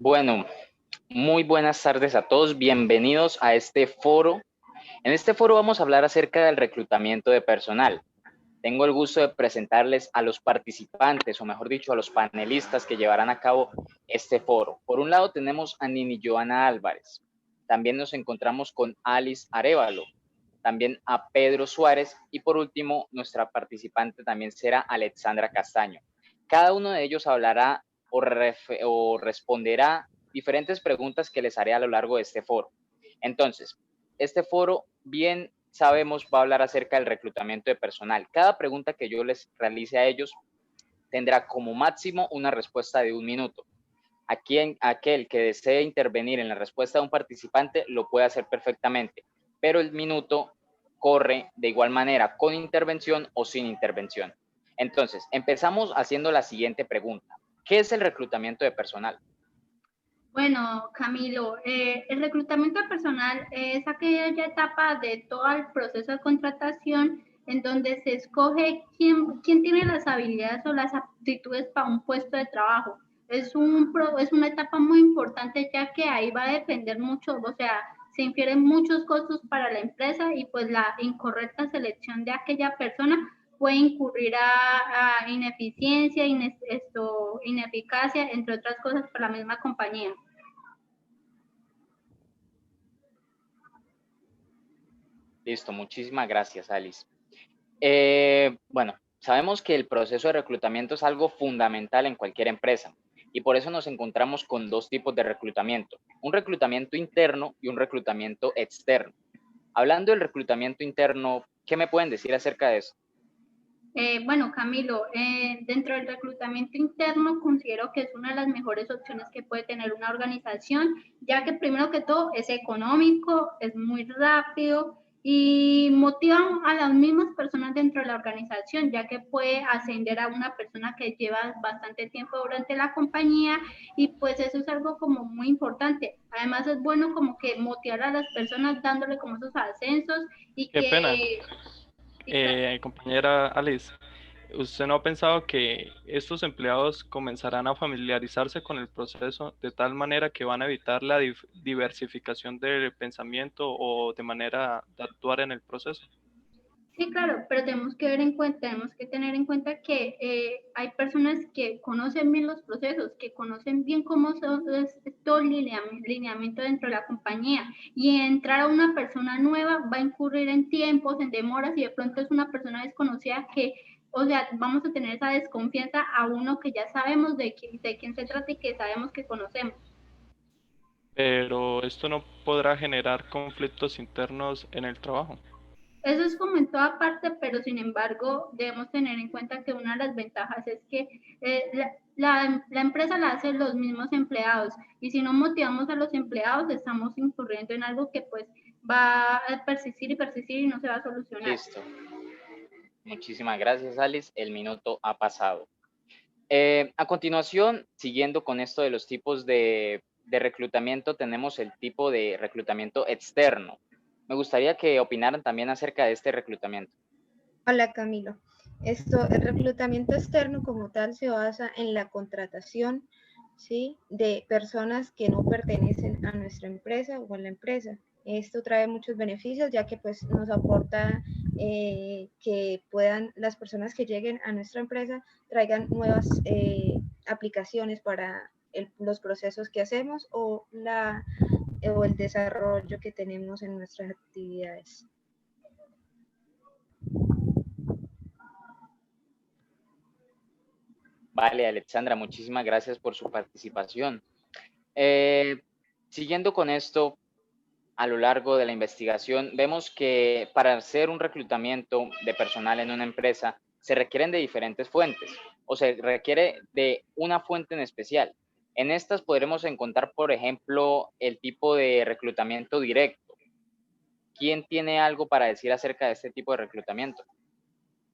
Bueno, muy buenas tardes a todos. Bienvenidos a este foro. En este foro vamos a hablar acerca del reclutamiento de personal. Tengo el gusto de presentarles a los participantes, o mejor dicho, a los panelistas que llevarán a cabo este foro. Por un lado tenemos a Nini Joana Álvarez. También nos encontramos con Alice Arévalo. También a Pedro Suárez. Y por último, nuestra participante también será Alexandra Castaño. Cada uno de ellos hablará o responderá diferentes preguntas que les haré a lo largo de este foro. Entonces, este foro, bien sabemos, va a hablar acerca del reclutamiento de personal. Cada pregunta que yo les realice a ellos tendrá como máximo una respuesta de 1 minuto. Aquel que desee intervenir en la respuesta de un participante lo puede hacer perfectamente, pero el minuto corre de igual manera con intervención o sin intervención. Entonces, empezamos haciendo la siguiente pregunta. ¿Qué es el reclutamiento de personal? Bueno, Camilo, el reclutamiento personal es aquella etapa de todo el proceso de contratación en donde se escoge quién tiene las habilidades o las aptitudes para un puesto de trabajo. Es una etapa muy importante ya que ahí va a depender mucho, o sea, se infieren muchos costos para la empresa y pues la incorrecta selección de aquella persona puede incurrir a ineficiencia, ineficacia, entre otras cosas, para la misma compañía. Listo, muchísimas gracias, Alice. Bueno, sabemos que el proceso de reclutamiento es algo fundamental en cualquier empresa y por eso nos encontramos con dos tipos de reclutamiento, un reclutamiento interno y un reclutamiento externo. Hablando del reclutamiento interno, ¿qué me pueden decir acerca de eso? Bueno, Camilo, dentro del reclutamiento interno considero que es una de las mejores opciones que puede tener una organización, ya que primero que todo es económico, es muy rápido y motiva a las mismas personas dentro de la organización, ya que puede ascender a una persona que lleva bastante tiempo durante la compañía y pues eso es algo como muy importante. Además es bueno como que motivar a las personas dándole como esos ascensos y Qué pena, que... compañera Alice. ¿Usted no ha pensado que estos empleados comenzarán a familiarizarse con el proceso de tal manera que van a evitar la diversificación del pensamiento o de manera de actuar en el proceso? Sí, claro, pero tenemos que tener en cuenta que hay personas que conocen bien los procesos, que conocen bien cómo son todo el lineamiento dentro de la compañía y entrar a una persona nueva va a incurrir en tiempos, en demoras y de pronto es una persona desconocida que, o sea, vamos a tener esa desconfianza a uno que ya sabemos de quién se trata y que sabemos que conocemos. Pero esto no podrá generar conflictos internos en el trabajo. Eso es como en toda parte, pero sin embargo debemos tener en cuenta que una de las ventajas es que la empresa la hacen los mismos empleados y si no motivamos a los empleados estamos incurriendo en algo que pues va a persistir y persistir y no se va a solucionar. Listo. Muchísimas gracias, Alice. El minuto ha pasado. A continuación, siguiendo con esto de los tipos de reclutamiento, tenemos el tipo de reclutamiento externo. Me gustaría que opinaran también acerca de este reclutamiento. Hola Camilo. El reclutamiento externo como tal se basa en la contratación, ¿sí?, de personas que no pertenecen a nuestra empresa o a la empresa. Esto trae muchos beneficios ya que pues nos aporta que puedan las personas que lleguen a nuestra empresa traigan nuevas aplicaciones para los procesos que hacemos o el desarrollo que tenemos en nuestras actividades. Vale, Alexandra, muchísimas gracias por su participación. Siguiendo con esto, a lo largo de la investigación, vemos que para hacer un reclutamiento de personal en una empresa se requieren de diferentes fuentes o se requiere de una fuente en especial. En estas podremos encontrar, por ejemplo, el tipo de reclutamiento directo. ¿Quién tiene algo para decir acerca de este tipo de reclutamiento?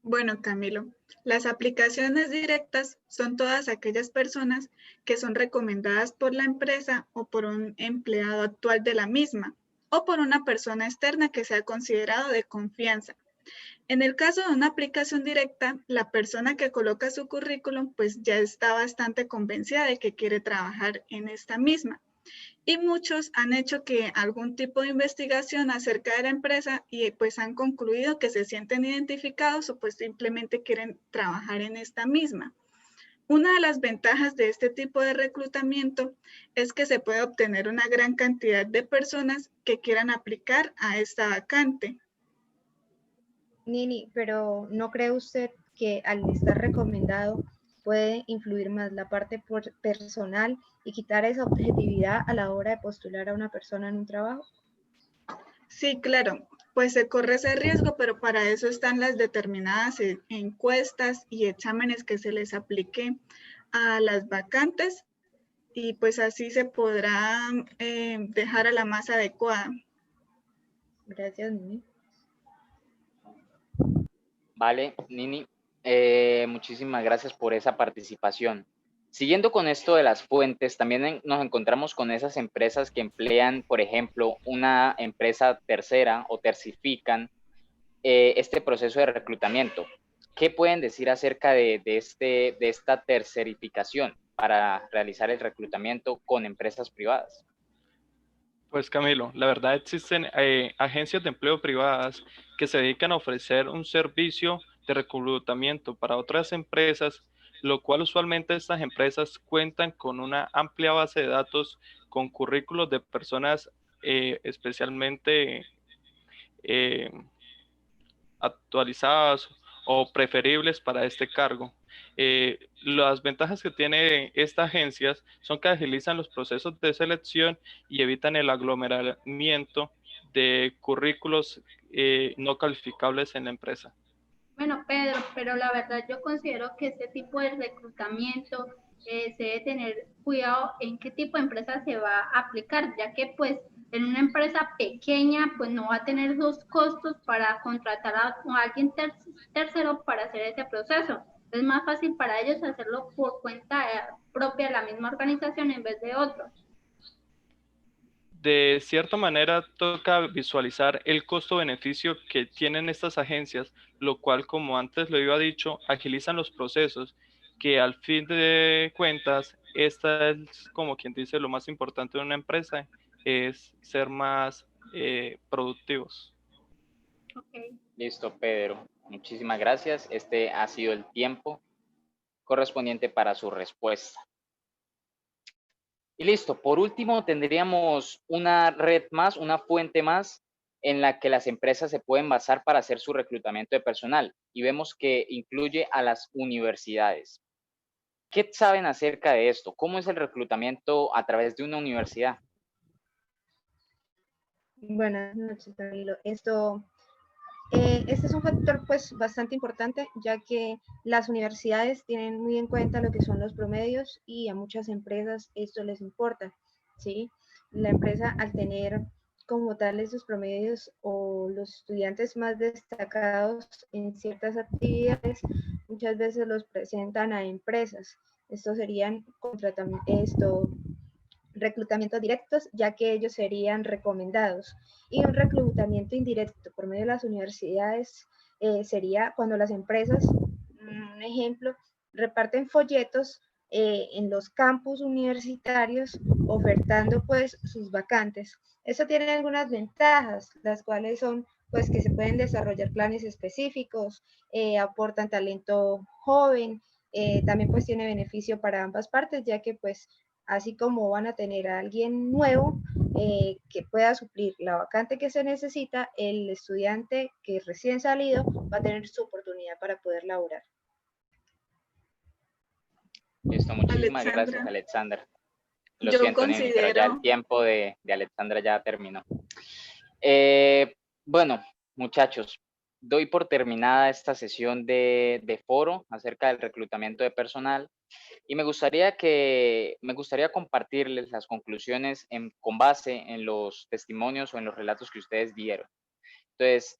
Bueno, Camilo, las aplicaciones directas son todas aquellas personas que son recomendadas por la empresa o por un empleado actual de la misma o por una persona externa que sea considerado de confianza. En el caso de una aplicación directa, la persona que coloca su currículum pues ya está bastante convencida de que quiere trabajar en esta misma. Y muchos han hecho que algún tipo de investigación acerca de la empresa y pues han concluido que se sienten identificados o pues simplemente quieren trabajar en esta misma. Una de las ventajas de este tipo de reclutamiento es que se puede obtener una gran cantidad de personas que quieran aplicar a esta vacante. Nini, pero ¿no cree usted que al estar recomendado puede influir más la parte personal y quitar esa objetividad a la hora de postular a una persona en un trabajo? Sí, claro, pues se corre ese riesgo, pero para eso están las determinadas encuestas y exámenes que se les aplique a las vacantes y pues así se podrá dejar a la más adecuada. Gracias, Nini. Vale, Nini, muchísimas gracias por esa participación. Siguiendo con esto de las fuentes, también nos encontramos con esas empresas que emplean, por ejemplo, una empresa tercera o tercifican este proceso de reclutamiento. ¿Qué pueden decir acerca de esta tercerificación para realizar el reclutamiento con empresas privadas? Pues Camilo, la verdad existen agencias de empleo privadas que se dedican a ofrecer un servicio de reclutamiento para otras empresas, lo cual usualmente estas empresas cuentan con una amplia base de datos con currículos de personas especialmente eh, actualizadas o preferibles para este cargo. Las ventajas que tiene estas agencias son que agilizan los procesos de selección y evitan el aglomeramiento de currículos no calificables en la empresa. Bueno, Pedro, pero la verdad yo considero que este tipo de reclutamiento se debe tener cuidado en qué tipo de empresa se va a aplicar, ya que pues en una empresa pequeña pues no va a tener esos costos para contratar a alguien tercero para hacer ese proceso. Es más fácil para ellos hacerlo por cuenta propia de la misma organización en vez de otros. De cierta manera, toca visualizar el costo-beneficio que tienen estas agencias, lo cual, como antes lo había dicho, agilizan los procesos, que al fin de cuentas, esta es como quien dice lo más importante de una empresa, es ser más productivos. Okay. Listo, Pedro. Muchísimas gracias. Este ha sido el tiempo correspondiente para su respuesta. Y listo, por último tendríamos una red más, una fuente más en la que las empresas se pueden basar para hacer su reclutamiento de personal y vemos que incluye a las universidades. ¿Qué saben acerca de esto? ¿Cómo es el reclutamiento a través de una universidad? Buenas noches, Camilo. Este es un factor pues bastante importante, ya que las universidades tienen muy en cuenta lo que son los promedios y a muchas empresas esto les importa, ¿sí? La empresa al tener como tal esos promedios o los estudiantes más destacados en ciertas actividades, muchas veces los presentan a empresas. Estos serían reclutamientos directos, ya que ellos serían recomendados. Y un reclutamiento indirecto por medio de las universidades sería cuando las empresas, un ejemplo, reparten folletos en los campus universitarios ofertando pues sus vacantes. Eso tiene algunas ventajas, las cuales son pues que se pueden desarrollar planes específicos, aportan talento joven, también pues tiene beneficio para ambas partes, ya que pues así como van a tener a alguien nuevo que pueda suplir la vacante que se necesita, el estudiante que recién salido va a tener su oportunidad para poder laborar. Listo, muchísimas gracias, Alexandra, Alexandra. Lo yo siento, Nini, pero ya el considero, tiempo de Alexandra ya terminó. Bueno, muchachos, doy por terminada esta sesión de foro acerca del reclutamiento de personal y me gustaría compartirles las conclusiones con base en los testimonios o en los relatos que ustedes dieron. Entonces,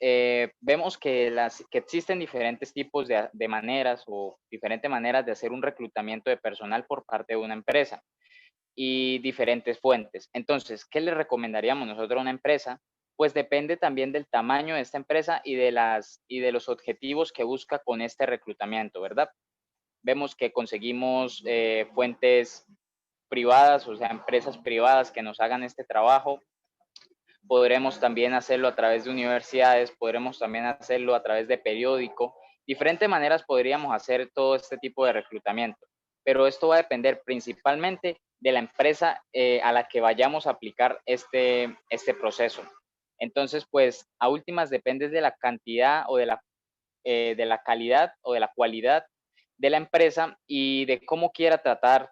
vemos que existen diferentes tipos de maneras o diferentes maneras de hacer un reclutamiento de personal por parte de una empresa y diferentes fuentes. Entonces, ¿qué le recomendaríamos nosotros a una empresa? pues depende también del tamaño de esta empresa y de los objetivos que busca con este reclutamiento, ¿verdad? Vemos que conseguimos fuentes privadas, o sea, empresas privadas que nos hagan este trabajo. Podremos también hacerlo a través de universidades, podremos también hacerlo a través de periódico. Diferentes maneras podríamos hacer todo este tipo de reclutamiento, pero esto va a depender principalmente de la empresa a la que vayamos a aplicar este proceso. Entonces, pues, a últimas depende de la cantidad o de la calidad o de la cualidad de la empresa y de cómo quiera tratar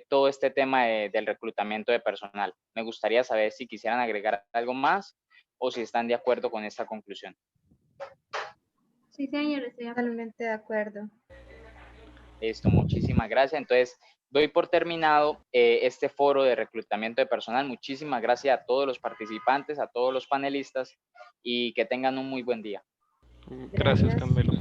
todo este tema del reclutamiento de personal. Me gustaría saber si quisieran agregar algo más o si están de acuerdo con esta conclusión. Sí, señor, estoy de acuerdo. Totalmente de acuerdo. Listo, muchísimas gracias. Entonces, doy por terminado este foro de reclutamiento de personal. Muchísimas gracias a todos los participantes, a todos los panelistas y que tengan un muy buen día. Gracias, Camilo.